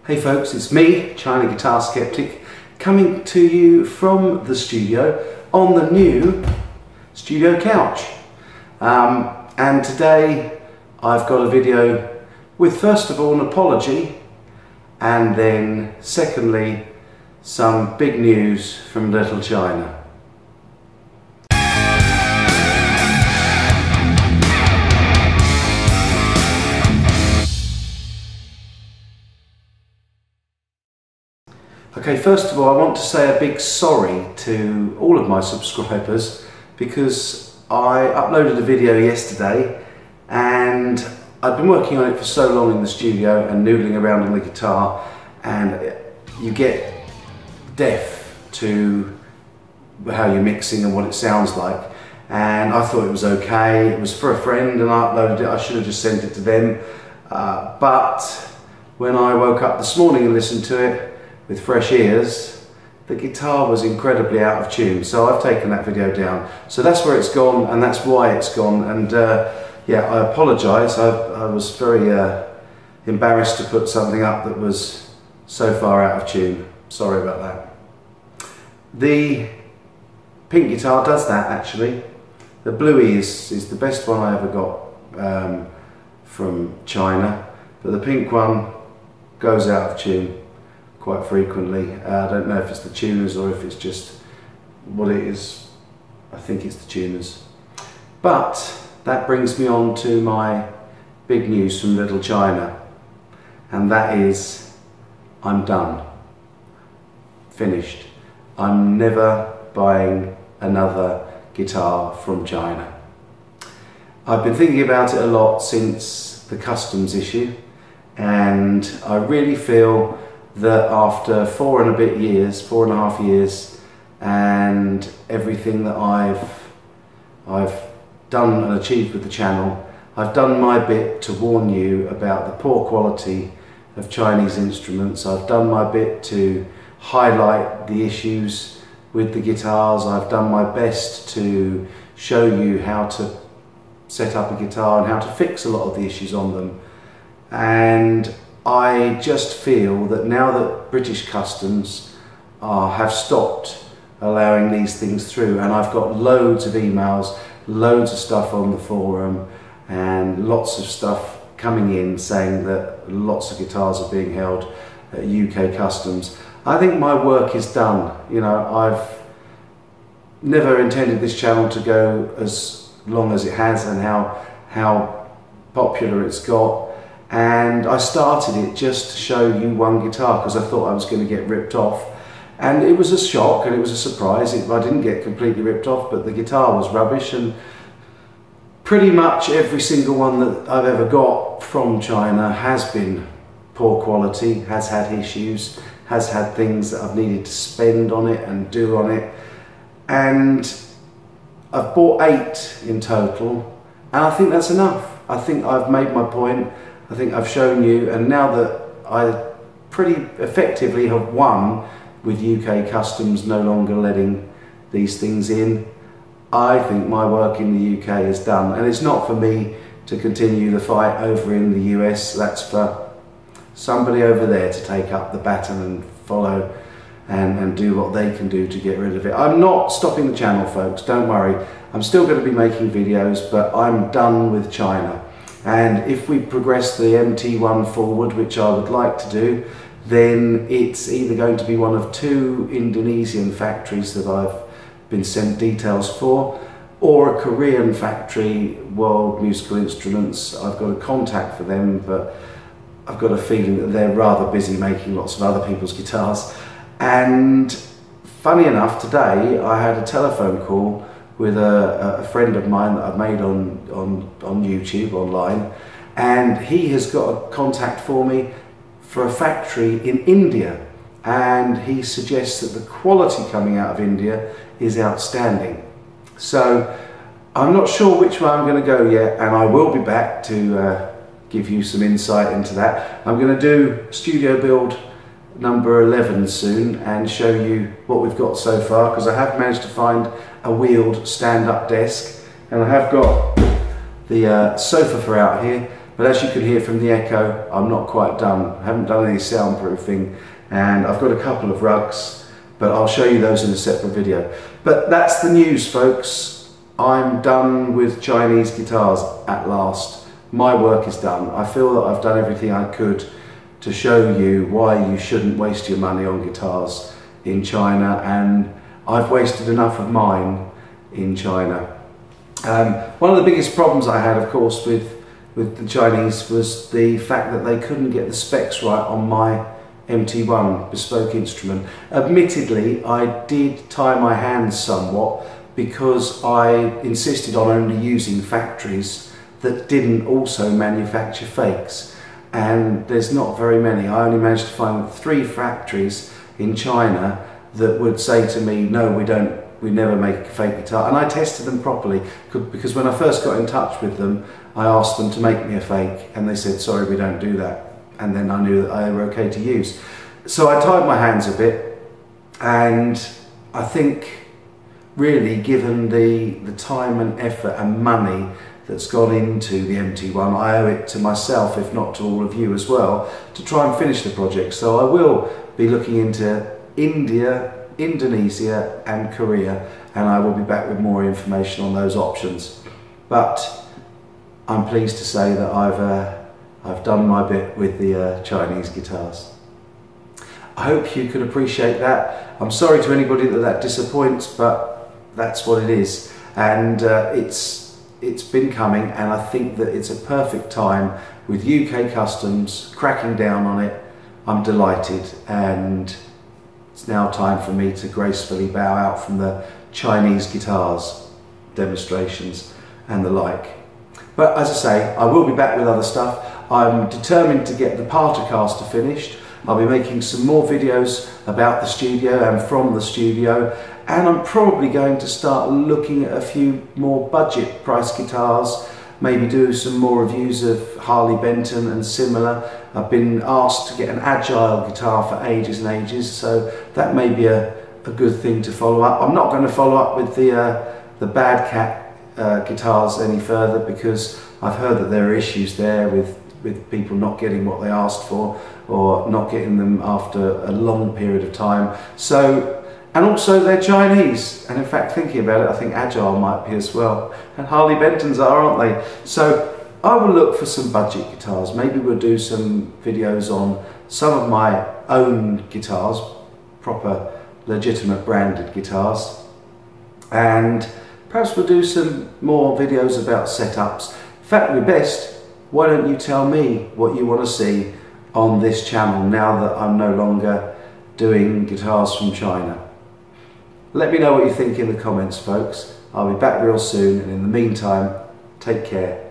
Hey folks, it's me, China Guitar Sceptic, coming to you from the studio on the new studio couch. And today I've got a video with, first of all, an apology, and then secondly some big news from Little China. Okay, first of all, I want to say a big sorry to all of my subscribers because I uploaded a video yesterday and I'd been working on it for so long in the studio and noodling around on the guitar, and you get deaf to how you're mixing and what it sounds like, and I thought it was okay. It was for a friend and I uploaded it. I should have just sent it to them, but when I woke up this morning and listened to it with fresh ears, the guitar was incredibly out of tune, so I've taken that video down. So that's where it's gone and that's why it's gone, and yeah, I apologise. I was very embarrassed to put something up that was so far out of tune. Sorry about that. The pink guitar does that actually. The Bluey is the best one I ever got from China, but the pink one goes out of tune quite frequently. I don't know if it's the tuners or if it's just what it is. I think it's the tuners. But that brings me on to my big news from Little China, and that is I'm done. Finished. I'm never buying another guitar from China. I've been thinking about it a lot since the customs issue, and I really feel that after 4.5 years, and everything that I've done and achieved with the channel, I've done my bit to warn you about the poor quality of Chinese instruments. I've done my bit to highlight the issues with the guitars. I've done my best to show you how to set up a guitar and how to fix a lot of the issues on them. And I just feel that now that British customs have stopped allowing these things through, and I've got loads of emails, loads of stuff on the forum, and lots of stuff coming in saying that lots of guitars are being held at UK customs, I think my work is done. You know, I've never intended this channel to go as long as it has and how popular it's got. And I started it just to show you one guitar because I thought I was going to get ripped off, and it was a shock and it was a surprise. I didn't get completely ripped off, but the guitar was rubbish, and pretty much every single one that I've ever got from China has been poor quality, has had issues, has had things that I've needed to spend on it and do on it, and I've bought 8 in total, and I think that's enough. I think I've made my point. I think I've shown you, and now that I pretty effectively have won with UK customs no longer letting these things in, I think my work in the UK is done. And it's not for me to continue the fight over in the US, that's for somebody over there to take up the baton and follow and do what they can do to get rid of it. I'm not stopping the channel, folks, don't worry. I'm still going to be making videos, but I'm done with China. And if we progress the MT1 forward, which I would like to do, then it's either going to be one of 2 Indonesian factories that I've been sent details for, or a Korean factory, World Musical Instruments. I've got a contact for them, but I've got a feeling that they're rather busy making lots of other people's guitars. And funny enough, today I had a telephone call with a friend of mine that I've made on YouTube online, and he has got a contact for me for a factory in India, and he suggests that the quality coming out of India is outstanding. So I'm not sure which way I'm going to go yet, and I will be back to give you some insight into that. I'm going to do studio build number 11 soon and show you what we've got so far, because I have managed to find a wheeled stand-up desk, and I have got the sofa for out here, but as you can hear from the echo, I'm not quite done. I haven't done any soundproofing, and I've got a couple of rugs, but I'll show you those in a separate video. But that's the news, folks. I'm done with Chinese guitars at last. My work is done. I feel that I've done everything I could to show you why you shouldn't waste your money on guitars in China, and I've wasted enough of mine in China. One of the biggest problems I had, of course, with the Chinese was the fact that they couldn't get the specs right on my MT1 bespoke instrument. Admittedly, I did tie my hands somewhat because I insisted on only using factories that didn't also manufacture fakes, and there's not very many. I only managed to find 3 factories in China that would say to me, no, we never make a fake guitar. And I tested them properly, because when I first got in touch with them, I asked them to make me a fake, and they said, sorry, we don't do that. And then I knew that they were okay to use. So I tied my hands a bit, and I think really, given the time and effort and money that's gone into the MT1, I owe it to myself, if not to all of you as well, to try and finish the project. So I will be looking into India, Indonesia and Korea, and I will be back with more information on those options. But I'm pleased to say that I've done my bit with the Chinese guitars. I hope you could appreciate that. I'm sorry to anybody that disappoints, but that's what it is, and it's been coming, and I think that it's a perfect time with UK Customs cracking down on it. I'm delighted, and it's now time for me to gracefully bow out from the Chinese guitars demonstrations and the like. But as I say, I will be back with other stuff. I'm determined to get the Partacaster finished. I'll be making some more videos about the studio and from the studio, and I'm probably going to start looking at a few more budget price guitars, maybe do some more reviews of Harley Benton and similar. I've been asked to get an Agile guitar for ages and ages, so that may be a good thing to follow up. I'm not going to follow up with the Bad Cat guitars any further, because I've heard that there are issues there with people not getting what they asked for, or not getting them after a long period of time. So, and also they're Chinese, and in fact, thinking about it, I think Agile might be as well, and Harley Bentons are, aren't they? So I will look for some budget guitars. Maybe we'll do some videos on some of my own guitars, proper legitimate branded guitars, and perhaps we'll do some more videos about setups. In fact, it would be best, why don't you tell me what you want to see on this channel now that I'm no longer doing guitars from China. Let me know what you think in the comments, folks. I'll be back real soon, and in the meantime, take care.